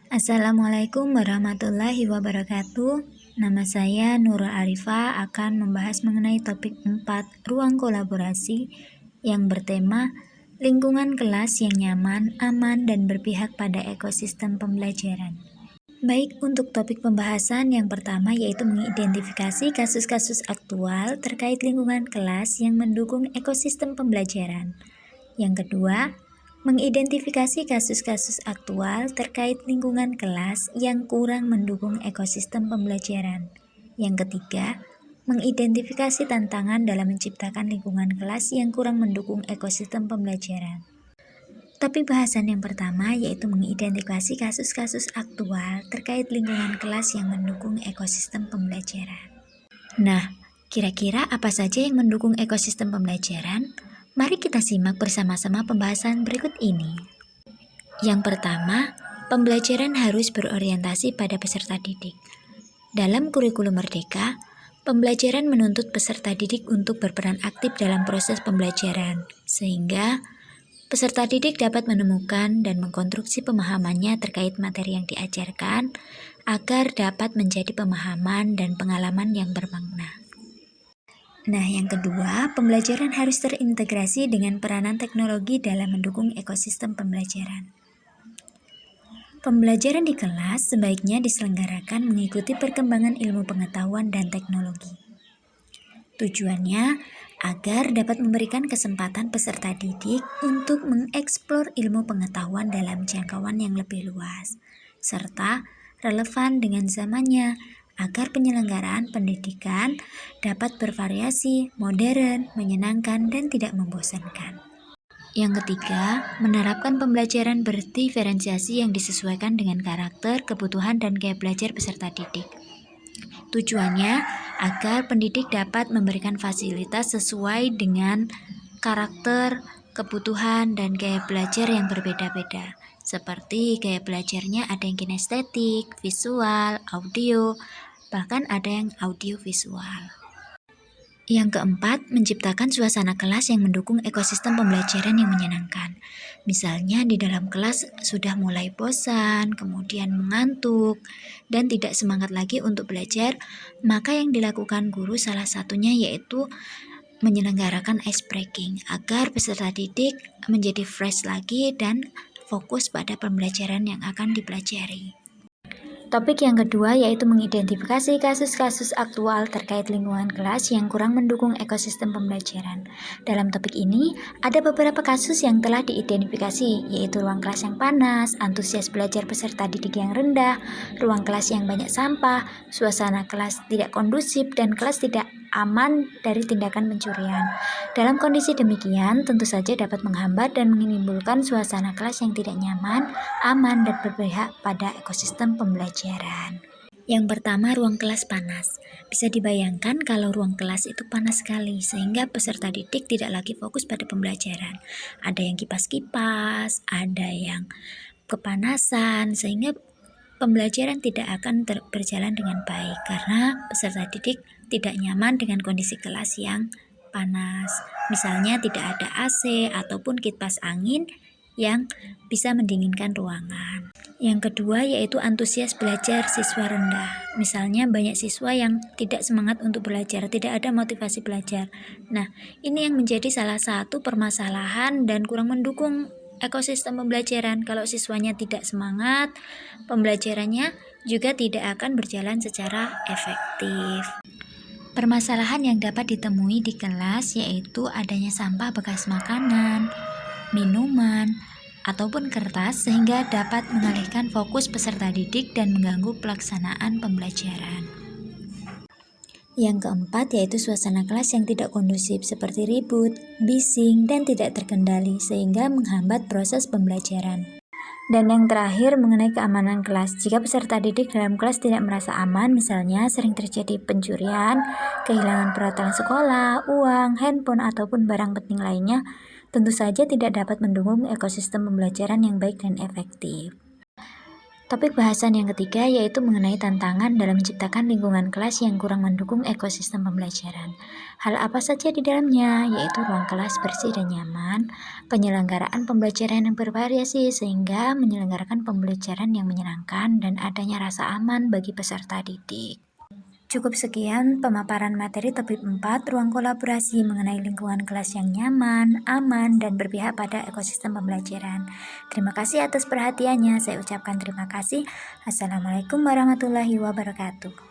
Assalamualaikum warahmatullahi wabarakatuh. Nama saya Nurul Arifah akan membahas mengenai topik 4 ruang kolaborasi yang bertema lingkungan kelas yang nyaman, aman, dan berpihak pada ekosistem pembelajaran. Baik, untuk topik pembahasan yang pertama yaitu mengidentifikasi kasus-kasus aktual terkait lingkungan kelas yang mendukung ekosistem pembelajaran. Yang kedua, mengidentifikasi kasus-kasus aktual terkait lingkungan kelas yang kurang mendukung ekosistem pembelajaran. Yang ketiga, mengidentifikasi tantangan dalam menciptakan lingkungan kelas yang kurang mendukung ekosistem pembelajaran. Topik bahasan yang pertama yaitu mengidentifikasi kasus-kasus aktual terkait lingkungan kelas yang mendukung ekosistem pembelajaran. Nah, kira-kira apa saja yang mendukung ekosistem pembelajaran? Mari kita simak bersama-sama pembahasan berikut ini. Yang pertama, pembelajaran harus berorientasi pada peserta didik. Dalam kurikulum Merdeka, pembelajaran menuntut peserta didik untuk berperan aktif dalam proses pembelajaran, sehingga peserta didik dapat menemukan dan mengkonstruksi pemahamannya terkait materi yang diajarkan agar dapat menjadi pemahaman dan pengalaman yang bermakna. Nah, yang kedua, pembelajaran harus terintegrasi dengan peranan teknologi dalam mendukung ekosistem pembelajaran. Pembelajaran di kelas sebaiknya diselenggarakan mengikuti perkembangan ilmu pengetahuan dan teknologi. Tujuannya agar dapat memberikan kesempatan peserta didik untuk mengeksplor ilmu pengetahuan dalam jangkauan yang lebih luas, serta relevan dengan zamannya, agar penyelenggaraan pendidikan dapat bervariasi, modern, menyenangkan, dan tidak membosankan. Yang ketiga, menerapkan pembelajaran berdiferensiasi yang disesuaikan dengan karakter, kebutuhan, dan gaya belajar peserta didik. Tujuannya agar pendidik dapat memberikan fasilitas sesuai dengan karakter, kebutuhan, dan gaya belajar yang berbeda-beda. Seperti gaya belajarnya ada yang kinestetik, visual, audio, bahkan ada yang audiovisual. Yang keempat, menciptakan suasana kelas yang mendukung ekosistem pembelajaran yang menyenangkan. Misalnya di dalam kelas sudah mulai bosan, kemudian mengantuk, dan tidak semangat lagi untuk belajar, maka yang dilakukan guru salah satunya yaitu menyelenggarakan ice breaking agar peserta didik menjadi fresh lagi dan fokus pada pembelajaran yang akan dipelajari. Topik yang kedua yaitu mengidentifikasi kasus-kasus aktual terkait lingkungan kelas yang kurang mendukung ekosistem pembelajaran. Dalam topik ini, ada beberapa kasus yang telah diidentifikasi, yaitu ruang kelas yang panas, antusias belajar peserta didik yang rendah, ruang kelas yang banyak sampah, suasana kelas tidak kondusif, dan kelas tidak aman dari tindakan pencurian. Dalam kondisi demikian, tentu saja dapat menghambat dan menimbulkan suasana kelas yang tidak nyaman, aman, dan berpihak pada ekosistem pembelajaran. Yang pertama, ruang kelas panas. Bisa dibayangkan kalau ruang kelas itu panas sekali, sehingga peserta didik tidak lagi fokus pada pembelajaran. Ada yang kipas-kipas, ada yang kepanasan, sehingga pembelajaran tidak akan berjalan dengan baik karena peserta didik tidak nyaman dengan kondisi kelas yang panas. Misalnya tidak ada AC ataupun kipas angin yang bisa mendinginkan ruangan. Yang kedua yaitu antusias belajar siswa rendah. Misalnya banyak siswa yang tidak semangat untuk belajar, tidak ada motivasi belajar. Nah, ini yang menjadi salah satu permasalahan dan kurang mendukung ekosistem pembelajaran. Kalau siswanya tidak semangat, pembelajarannya juga tidak akan berjalan secara efektif. Permasalahan yang dapat ditemui di kelas yaitu adanya sampah bekas makanan, minuman, ataupun kertas sehingga dapat mengalihkan fokus peserta didik dan mengganggu pelaksanaan pembelajaran. Yang keempat yaitu suasana kelas yang tidak kondusif seperti ribut, bising, dan tidak terkendali sehingga menghambat proses pembelajaran. Dan yang terakhir mengenai keamanan kelas. Jika peserta didik dalam kelas tidak merasa aman, misalnya sering terjadi pencurian, kehilangan peralatan sekolah, uang, handphone, ataupun barang penting lainnya, tentu saja tidak dapat mendukung ekosistem pembelajaran yang baik dan efektif. Topik bahasan yang ketiga yaitu mengenai tantangan dalam menciptakan lingkungan kelas yang kurang mendukung ekosistem pembelajaran. Hal apa saja di dalamnya? Yaitu ruang kelas bersih dan nyaman, penyelenggaraan pembelajaran yang bervariasi sehingga menyelenggarakan pembelajaran yang menyenangkan dan adanya rasa aman bagi peserta didik. Cukup sekian pemaparan materi topik 4, ruang kolaborasi mengenai lingkungan kelas yang nyaman, aman, dan berpihak pada ekosistem pembelajaran. Terima kasih atas perhatiannya. Saya ucapkan terima kasih. Assalamualaikum warahmatullahi wabarakatuh.